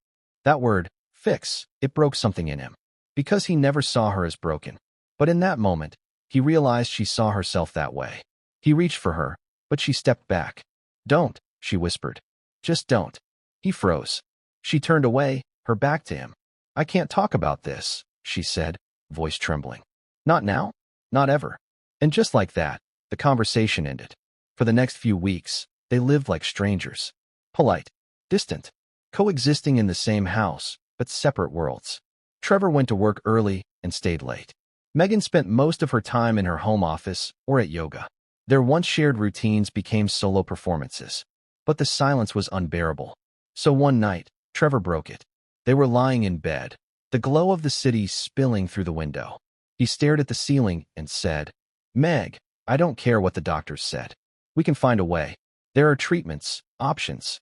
That word, fix, it broke something in him. Because he never saw her as broken. But in that moment, he realized she saw herself that way. He reached for her, but she stepped back. "Don't," she whispered. "Just don't." He froze. She turned away, her back to him. "I can't talk about this," she said, voice trembling. "Not now? Not ever." And just like that, the conversation ended. For the next few weeks, they lived like strangers. Polite, distant, coexisting in the same house, but separate worlds. Trevor went to work early and stayed late. Meghan spent most of her time in her home office or at yoga. Their once shared routines became solo performances. But the silence was unbearable. So one night, Trevor broke it. They were lying in bed, the glow of the city spilling through the window. He stared at the ceiling and said, "Meg, I don't care what the doctors said. We can find a way. There are treatments, options."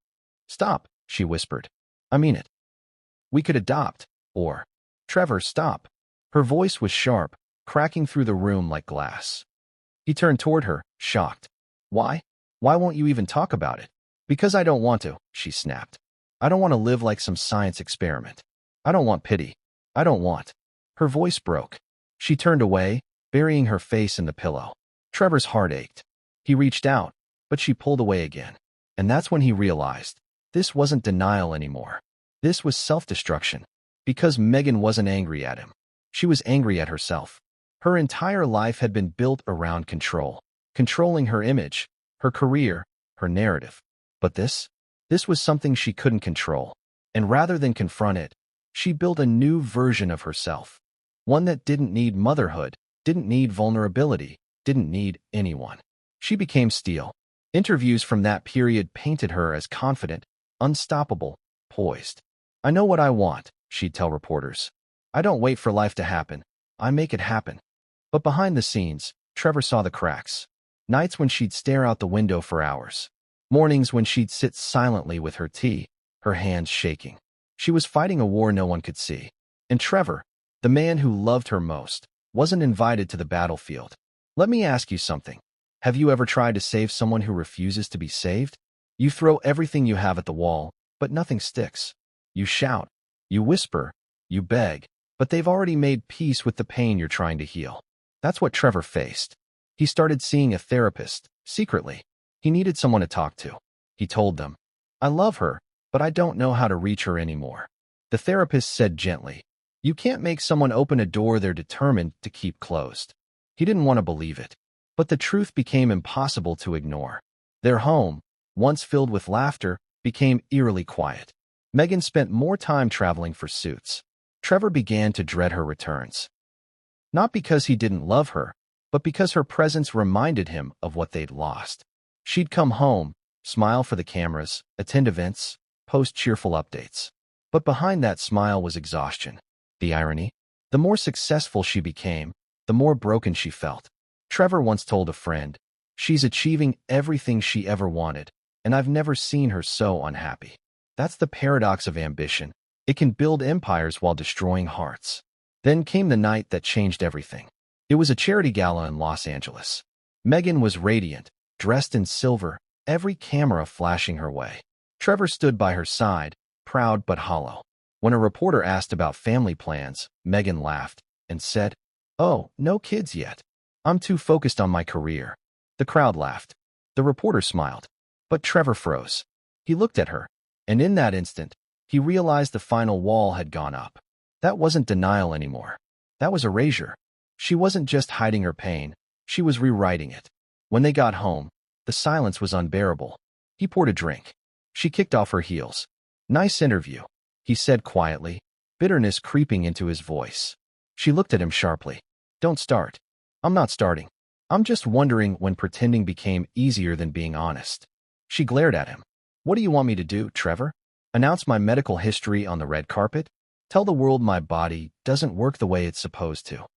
"Stop," she whispered. "I mean it. We could adopt, or—" "Trevor, stop." Her voice was sharp, cracking through the room like glass. He turned toward her, shocked. "Why? Why won't you even talk about it?" "Because I don't want to," she snapped. "I don't want to live like some science experiment. I don't want pity. I don't want—" Her voice broke. She turned away, burying her face in the pillow. Trevor's heart ached. He reached out, but she pulled away again. And that's when he realized this wasn't denial anymore. This was self-destruction. Because Meghan wasn't angry at him. She was angry at herself. Her entire life had been built around control. Controlling her image, her career, her narrative. But this was something she couldn't control. And rather than confront it, she built a new version of herself. One that didn't need motherhood, didn't need vulnerability, didn't need anyone. She became steel. Interviews from that period painted her as confident, unstoppable, poised. "I know what I want," she'd tell reporters. "I don't wait for life to happen. I make it happen." But behind the scenes, Trevor saw the cracks. Nights when she'd stare out the window for hours. Mornings when she'd sit silently with her tea, her hands shaking. She was fighting a war no one could see. And Trevor, the man who loved her most, wasn't invited to the battlefield. Let me ask you something. Have you ever tried to save someone who refuses to be saved? You throw everything you have at the wall, but nothing sticks. You shout, you whisper, you beg, but they've already made peace with the pain you're trying to heal. That's what Trevor faced. He started seeing a therapist, secretly. He needed someone to talk to. He told them, "I love her, but I don't know how to reach her anymore." The therapist said gently, "You can't make someone open a door they're determined to keep closed." He didn't want to believe it. But the truth became impossible to ignore. Their home, once filled with laughter, became eerily quiet. Meghan spent more time traveling for suits. Trevor began to dread her returns. Not because he didn't love her, but because her presence reminded him of what they'd lost. She'd come home, smile for the cameras, attend events, post cheerful updates. But behind that smile was exhaustion. The irony? The more successful she became, the more broken she felt. Trevor once told a friend, "She's achieving everything she ever wanted, and I've never seen her so unhappy." That's the paradox of ambition. It can build empires while destroying hearts. Then came the night that changed everything. It was a charity gala in Los Angeles. Meghan was radiant, dressed in silver, every camera flashing her way. Trevor stood by her side, proud but hollow. When a reporter asked about family plans, Meghan laughed and said, "Oh, no kids yet. I'm too focused on my career." The crowd laughed. The reporter smiled. But Trevor froze. He looked at her, and in that instant, he realized the final wall had gone up. That wasn't denial anymore. That was erasure. She wasn't just hiding her pain, she was rewriting it. When they got home, the silence was unbearable. He poured a drink. She kicked off her heels. "Nice interview," he said quietly, bitterness creeping into his voice. She looked at him sharply. "Don't start." "I'm not starting. I'm just wondering when pretending became easier than being honest." She glared at him. "What do you want me to do, Trevor? Announce my medical history on the red carpet? Tell the world my body doesn't work the way it's supposed to?"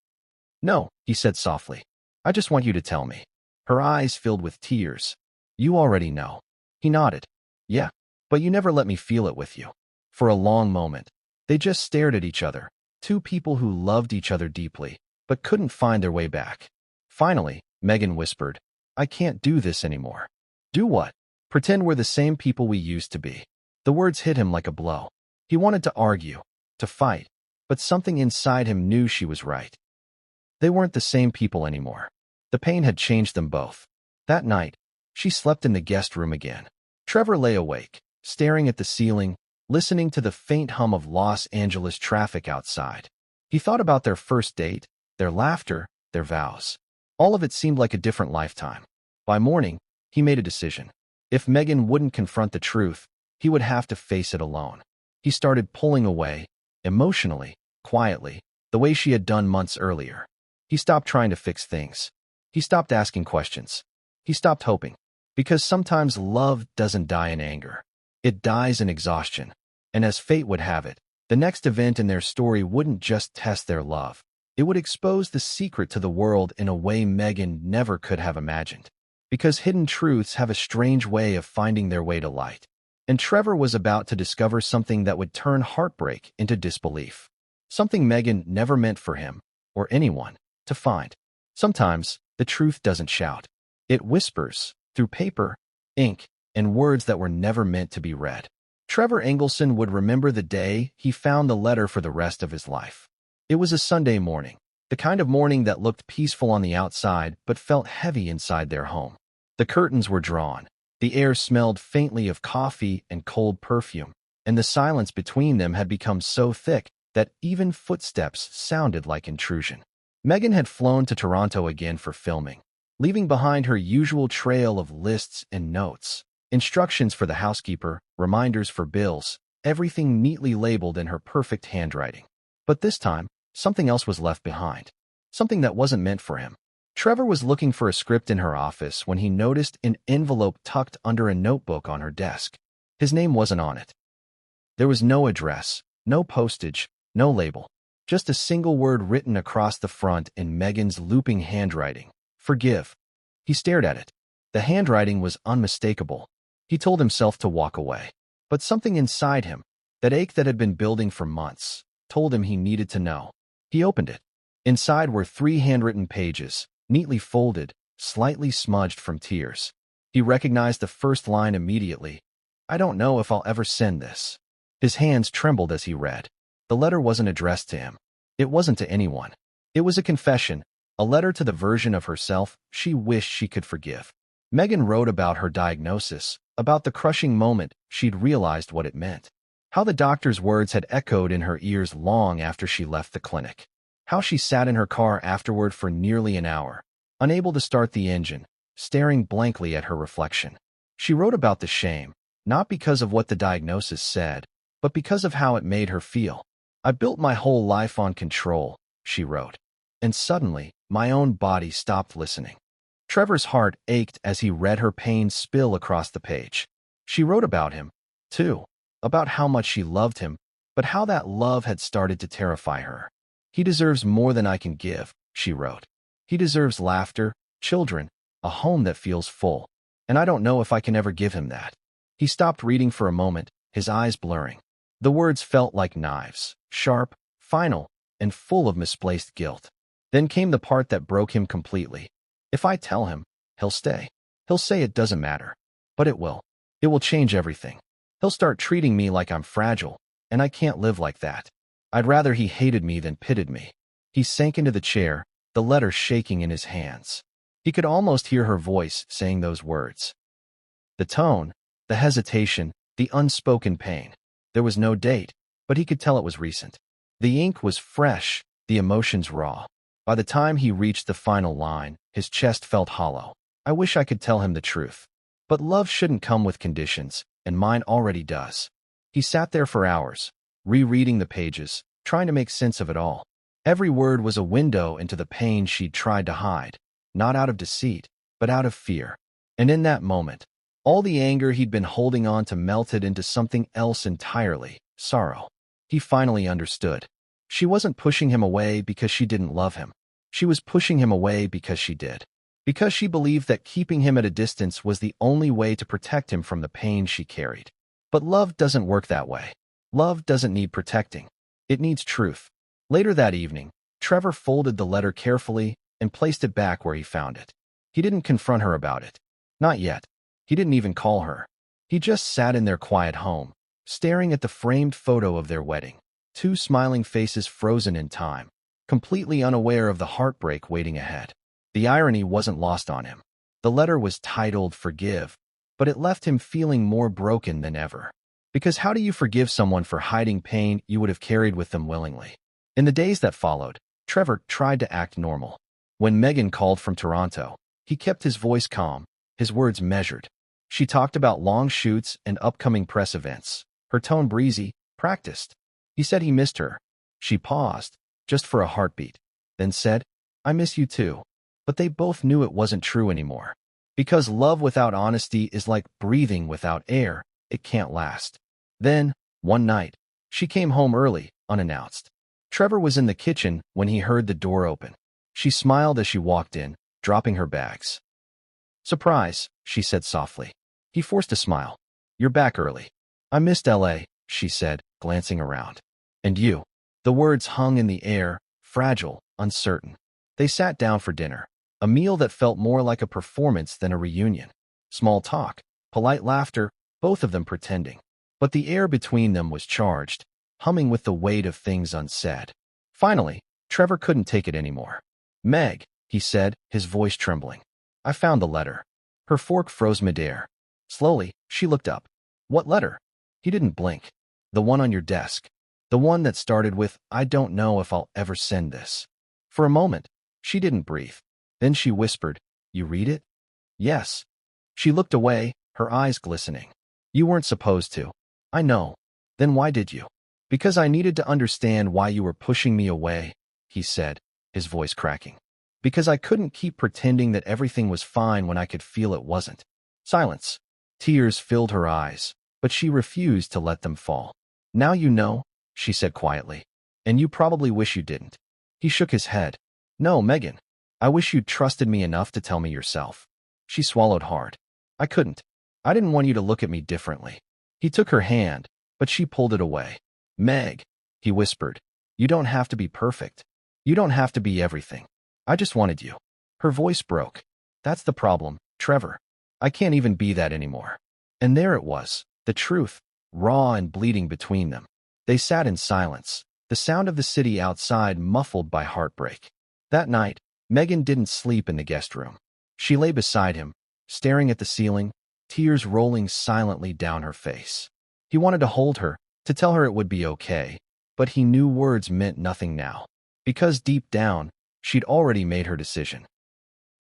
"No," he said softly. "I just want you to tell me." Her eyes filled with tears. "You already know." He nodded. "Yeah, but you never let me feel it with you." For a long moment, they just stared at each other, two people who loved each other deeply, but couldn't find their way back. Finally, Meghan whispered, "I can't do this anymore." "Do what?" "Pretend we're the same people we used to be." The words hit him like a blow. He wanted to argue, to fight, but something inside him knew she was right. They weren't the same people anymore. The pain had changed them both. That night, she slept in the guest room again. Trevor lay awake, staring at the ceiling, listening to the faint hum of Los Angeles traffic outside. He thought about their first date, their laughter, their vows. All of it seemed like a different lifetime. By morning, he made a decision. If Meghan wouldn't confront the truth, he would have to face it alone. He started pulling away, emotionally, quietly, the way she had done months earlier. He stopped trying to fix things. He stopped asking questions. He stopped hoping. Because sometimes love doesn't die in anger. It dies in exhaustion. And as fate would have it, the next event in their story wouldn't just test their love. It would expose the secret to the world in a way Meghan never could have imagined. Because hidden truths have a strange way of finding their way to light. And Trevor was about to discover something that would turn heartbreak into disbelief. Something Meghan never meant for him, or anyone, to find. Sometimes, the truth doesn't shout. It whispers, through paper, ink, and words that were never meant to be read. Trevor Engelson would remember the day he found the letter for the rest of his life. It was a Sunday morning. The kind of morning that looked peaceful on the outside but felt heavy inside their home. The curtains were drawn. The air smelled faintly of coffee and cold perfume, and the silence between them had become so thick that even footsteps sounded like intrusion. Meghan had flown to Toronto again for filming, leaving behind her usual trail of lists and notes, instructions for the housekeeper, reminders for bills, everything neatly labeled in her perfect handwriting. But this time, something else was left behind, something that wasn't meant for him. Trevor was looking for a script in her office when he noticed an envelope tucked under a notebook on her desk. His name wasn't on it. There was no address, no postage, no label, just a single word written across the front in Meghan's looping handwriting. Forgive. He stared at it. The handwriting was unmistakable. He told himself to walk away. But something inside him, that ache that had been building for months, told him he needed to know. He opened it. Inside were 3 handwritten pages, neatly folded, slightly smudged from tears. He recognized the first line immediately. I don't know if I'll ever send this. His hands trembled as he read. The letter wasn't addressed to him. It wasn't to anyone. It was a confession, a letter to the version of herself she wished she could forgive. Meghan wrote about her diagnosis, about the crushing moment she'd realized what it meant. How the doctor's words had echoed in her ears long after she left the clinic. How she sat in her car afterward for nearly an hour, unable to start the engine, staring blankly at her reflection. She wrote about the shame, not because of what the diagnosis said, but because of how it made her feel. I built my whole life on control, she wrote. And suddenly, my own body stopped listening. Trevor's heart ached as he read her pain spill across the page. She wrote about him, too, about how much she loved him, but how that love had started to terrify her. He deserves more than I can give, she wrote. He deserves laughter, children, a home that feels full. And I don't know if I can ever give him that. He stopped reading for a moment, his eyes blurring. The words felt like knives, sharp, final, and full of misplaced guilt. Then came the part that broke him completely. If I tell him, he'll stay. He'll say it doesn't matter. But it will. It will change everything. He'll start treating me like I'm fragile, and I can't live like that. I'd rather he hated me than pitied me. He sank into the chair, the letter shaking in his hands. He could almost hear her voice saying those words. The tone, the hesitation, the unspoken pain. There was no date, but he could tell it was recent. The ink was fresh, the emotions raw. By the time he reached the final line, his chest felt hollow. I wish I could tell him the truth. But love shouldn't come with conditions, and mine already does. He sat there for hours, rereading the pages, trying to make sense of it all. Every word was a window into the pain she'd tried to hide, not out of deceit, but out of fear. And in that moment, all the anger he'd been holding on to melted into something else entirely, sorrow. He finally understood. She wasn't pushing him away because she didn't love him. She was pushing him away because she did. Because she believed that keeping him at a distance was the only way to protect him from the pain she carried. But love doesn't work that way. Love doesn't need protecting. It needs truth. Later that evening, Trevor folded the letter carefully and placed it back where he found it. He didn't confront her about it. Not yet. He didn't even call her. He just sat in their quiet home, staring at the framed photo of their wedding. 2 smiling faces frozen in time, completely unaware of the heartbreak waiting ahead. The irony wasn't lost on him. The letter was titled Forgive, but it left him feeling more broken than ever. Because how do you forgive someone for hiding pain you would have carried with them willingly? In the days that followed, Trevor tried to act normal. When Meghan called from Toronto, he kept his voice calm, his words measured. She talked about long shoots and upcoming press events, her tone breezy, practiced. He said he missed her. She paused, just for a heartbeat, then said, I miss you too. But they both knew it wasn't true anymore. Because love without honesty is like breathing without air, it can't last. Then, one night, she came home early, unannounced. Trevor was in the kitchen when he heard the door open. She smiled as she walked in, dropping her bags. Surprise, she said softly. He forced a smile. You're back early. I missed LA, she said, glancing around. And you? The words hung in the air, fragile, uncertain. They sat down for dinner, a meal that felt more like a performance than a reunion. Small talk, polite laughter, both of them pretending. But the air between them was charged, humming with the weight of things unsaid. Finally, Trevor couldn't take it anymore. "Meg," he said, his voice trembling. "I found the letter." Her fork froze midair. Slowly, she looked up. "What letter?" He didn't blink. "The one on your desk. The one that started with, 'I don't know if I'll ever send this.'" For a moment, she didn't breathe. Then she whispered, "You read it?" "Yes." She looked away, her eyes glistening. "You weren't supposed to." "I know." "Then why did you?" "Because I needed to understand why you were pushing me away," he said, his voice cracking. "Because I couldn't keep pretending that everything was fine when I could feel it wasn't." Silence. Tears filled her eyes, but she refused to let them fall. "Now you know," she said quietly. "And you probably wish you didn't." He shook his head. "No, Meghan. I wish you'd trusted me enough to tell me yourself." She swallowed hard. "I couldn't. I didn't want you to look at me differently." He took her hand, but she pulled it away. "Meg," he whispered, "you don't have to be perfect. You don't have to be everything. I just wanted you." Her voice broke. "That's the problem, Trevor. I can't even be that anymore." And there it was, the truth, raw and bleeding between them. They sat in silence, the sound of the city outside muffled by heartbreak. That night, Meghan didn't sleep in the guest room. She lay beside him, staring at the ceiling, tears rolling silently down her face. He wanted to hold her, to tell her it would be okay, but he knew words meant nothing now, because deep down, she'd already made her decision.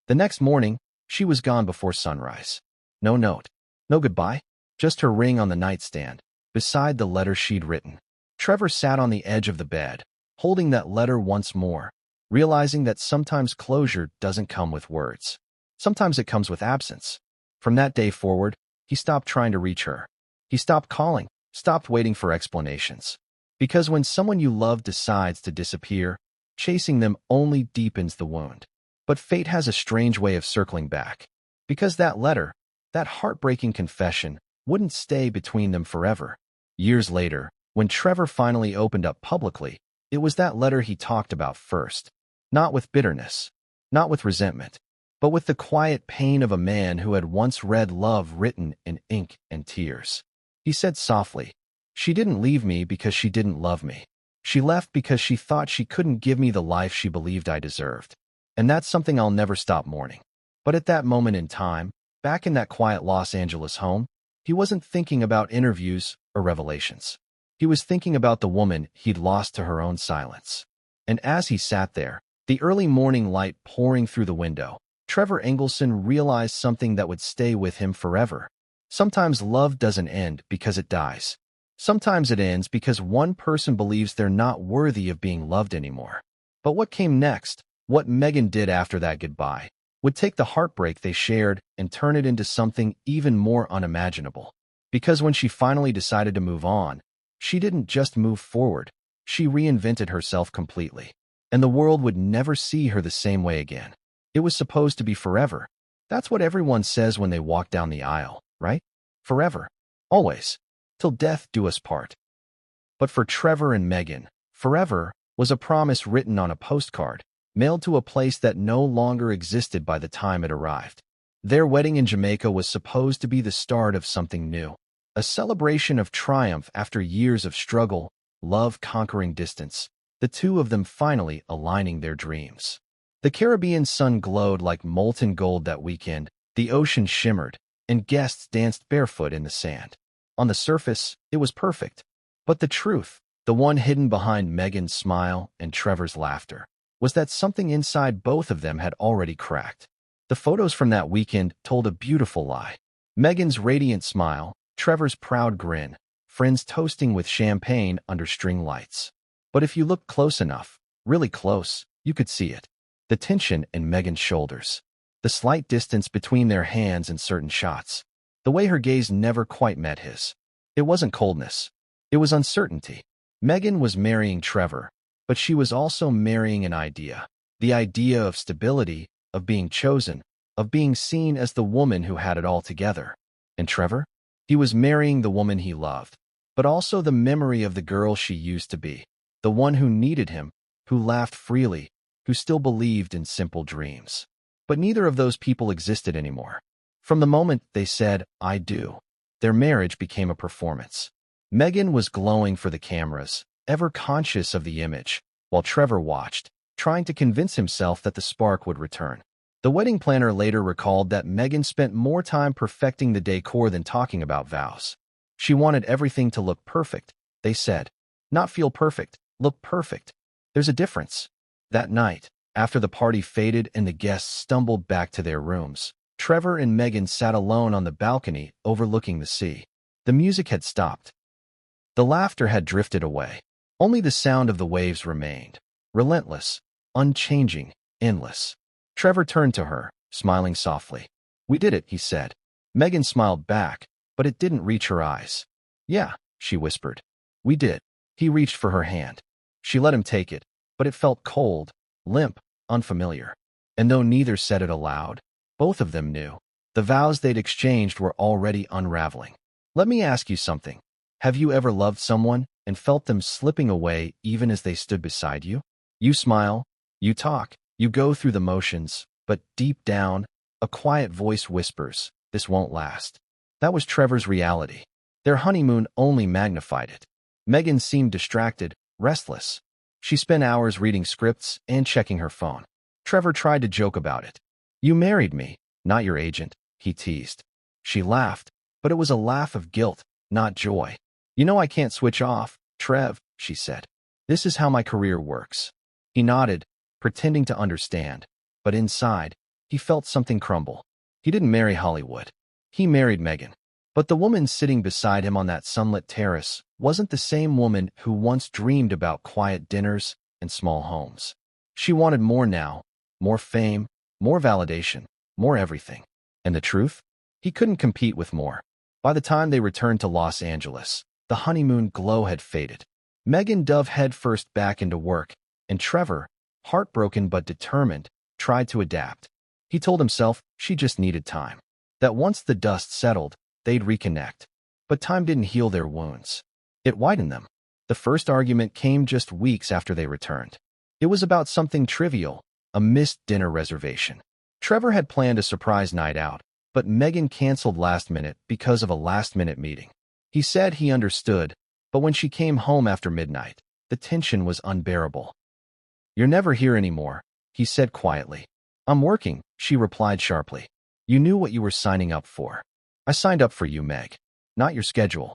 The next morning, she was gone before sunrise. No note, no goodbye, just her ring on the nightstand, beside the letter she'd written. Trevor sat on the edge of the bed, holding that letter once more, realizing that sometimes closure doesn't come with words. Sometimes it comes with absence. From that day forward, he stopped trying to reach her. He stopped calling, stopped waiting for explanations. Because when someone you love decides to disappear, chasing them only deepens the wound. But fate has a strange way of circling back. Because that letter, that heartbreaking confession, wouldn't stay between them forever. Years later, when Trevor finally opened up publicly, it was that letter he talked about first. Not with bitterness, not with resentment, but with the quiet pain of a man who had once read love written in ink and tears. He said softly, "She didn't leave me because she didn't love me. She left because she thought she couldn't give me the life she believed I deserved. And that's something I'll never stop mourning." But at that moment in time, back in that quiet Los Angeles home, he wasn't thinking about interviews or revelations. He was thinking about the woman he'd lost to her own silence. And as he sat there, the early morning light pouring through the window, Trevor Engelson realized something that would stay with him forever. Sometimes love doesn't end because it dies. Sometimes it ends because one person believes they're not worthy of being loved anymore. But what came next, what Meghan did after that goodbye, would take the heartbreak they shared and turn it into something even more unimaginable. Because when she finally decided to move on, she didn't just move forward, she reinvented herself completely. And the world would never see her the same way again. It was supposed to be forever. That's what everyone says when they walk down the aisle, right? Forever. Always. Till death do us part. But for Trevor and Meghan, forever was a promise written on a postcard, mailed to a place that no longer existed by the time it arrived. Their wedding in Jamaica was supposed to be the start of something new, a celebration of triumph after years of struggle, love conquering distance, the two of them finally aligning their dreams. The Caribbean sun glowed like molten gold that weekend, the ocean shimmered, and guests danced barefoot in the sand. On the surface, it was perfect. But the truth, the one hidden behind Meghan's smile and Trevor's laughter, was that something inside both of them had already cracked. The photos from that weekend told a beautiful lie. Meghan's radiant smile, Trevor's proud grin, friends toasting with champagne under string lights. But if you looked close enough, really close, you could see it. The tension in Meghan's shoulders. The slight distance between their hands in certain shots. The way her gaze never quite met his. It wasn't coldness. It was uncertainty. Meghan was marrying Trevor, but she was also marrying an idea. The idea of stability, of being chosen, of being seen as the woman who had it all together. And Trevor? He was marrying the woman he loved, but also the memory of the girl she used to be. The one who needed him, who laughed freely, who still believed in simple dreams. But neither of those people existed anymore. From the moment they said, "I do," their marriage became a performance. Meghan was glowing for the cameras, ever conscious of the image, while Trevor watched, trying to convince himself that the spark would return. The wedding planner later recalled that Meghan spent more time perfecting the decor than talking about vows. She wanted everything to look perfect, they said. Not feel perfect, look perfect. There's a difference. That night, after the party faded and the guests stumbled back to their rooms, Trevor and Meghan sat alone on the balcony overlooking the sea. The music had stopped. The laughter had drifted away. Only the sound of the waves remained. Relentless, unchanging, endless. Trevor turned to her, smiling softly. "We did it," he said. Meghan smiled back, but it didn't reach her eyes. "Yeah," she whispered. "We did." He reached for her hand. She let him take it, but it felt cold, limp, unfamiliar. And though neither said it aloud, both of them knew. The vows they'd exchanged were already unraveling. "Let me ask you something. Have you ever loved someone and felt them slipping away even as they stood beside you? You smile, you talk, you go through the motions, but deep down, a quiet voice whispers, 'This won't last.'" That was Trevor's reality. Their honeymoon only magnified it. Meghan seemed distracted, restless. She spent hours reading scripts and checking her phone. Trevor tried to joke about it. "You married me, not your agent," he teased. She laughed, but it was a laugh of guilt, not joy. "You know I can't switch off, Trev," she said. "This is how my career works." He nodded, pretending to understand, but inside, he felt something crumble. He didn't marry Hollywood. He married Meghan. But the woman sitting beside him on that sunlit terrace wasn't the same woman who once dreamed about quiet dinners and small homes. She wanted more now, more fame, more validation, more everything. And the truth? He couldn't compete with more. By the time they returned to Los Angeles, the honeymoon glow had faded. Meghan dove headfirst back into work, and Trevor, heartbroken but determined, tried to adapt. He told himself she just needed time. That once the dust settled, they'd reconnect. But time didn't heal their wounds. It widened them. The first argument came just weeks after they returned. It was about something trivial, a missed dinner reservation. Trevor had planned a surprise night out, but Meghan canceled last minute because of a last-minute meeting. He said he understood, but when she came home after midnight, the tension was unbearable. "You're never here anymore," he said quietly. "I'm working," she replied sharply. "You knew what you were signing up for." "I signed up for you, Meg. Not your schedule."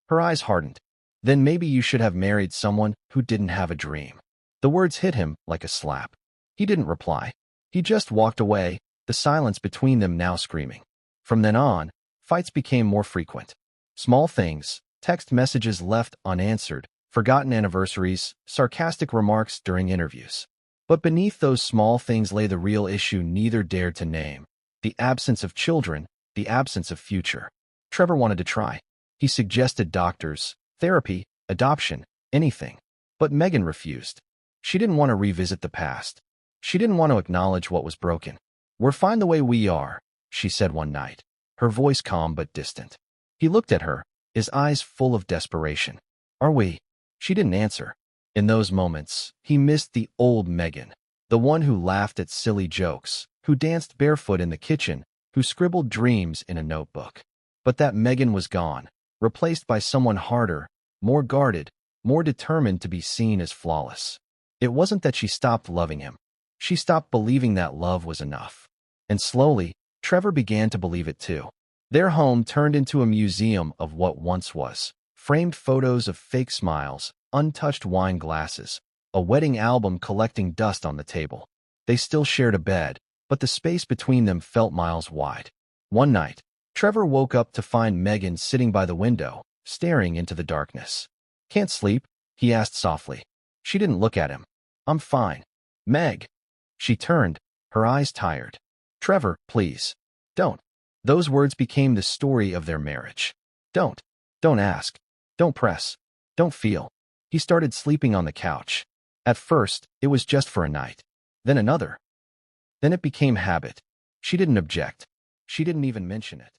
Her eyes hardened. "Then maybe you should have married someone who didn't have a dream." The words hit him like a slap. He didn't reply. He just walked away, the silence between them now screaming. From then on, fights became more frequent. Small things, text messages left unanswered, forgotten anniversaries, sarcastic remarks during interviews. But beneath those small things lay the real issue neither dared to name: the absence of children, the absence of future. Trevor wanted to try. He suggested doctors, therapy, adoption, anything. But Meghan refused. She didn't want to revisit the past. She didn't want to acknowledge what was broken. "We're fine the way we are," she said one night, her voice calm but distant. He looked at her, his eyes full of desperation. "Are we?" She didn't answer. In those moments, he missed the old Meghan, the one who laughed at silly jokes, who danced barefoot in the kitchen, who scribbled dreams in a notebook. But that Meghan was gone, replaced by someone harder, more guarded, more determined to be seen as flawless. It wasn't that she stopped loving him. She stopped believing that love was enough. And slowly, Trevor began to believe it too. Their home turned into a museum of what once was. Framed photos of fake smiles, untouched wine glasses, a wedding album collecting dust on the table. They still shared a bed, but the space between them felt miles wide. One night, Trevor woke up to find Meghan sitting by the window, staring into the darkness. "Can't sleep?" he asked softly. She didn't look at him. "I'm fine." "Meg." She turned, her eyes tired. "Trevor, please. Don't." Those words became the story of their marriage. Don't. Don't ask. Don't press. Don't feel. He started sleeping on the couch. At first, it was just for a night. Then another. Then it became habit. She didn't object. She didn't even mention it.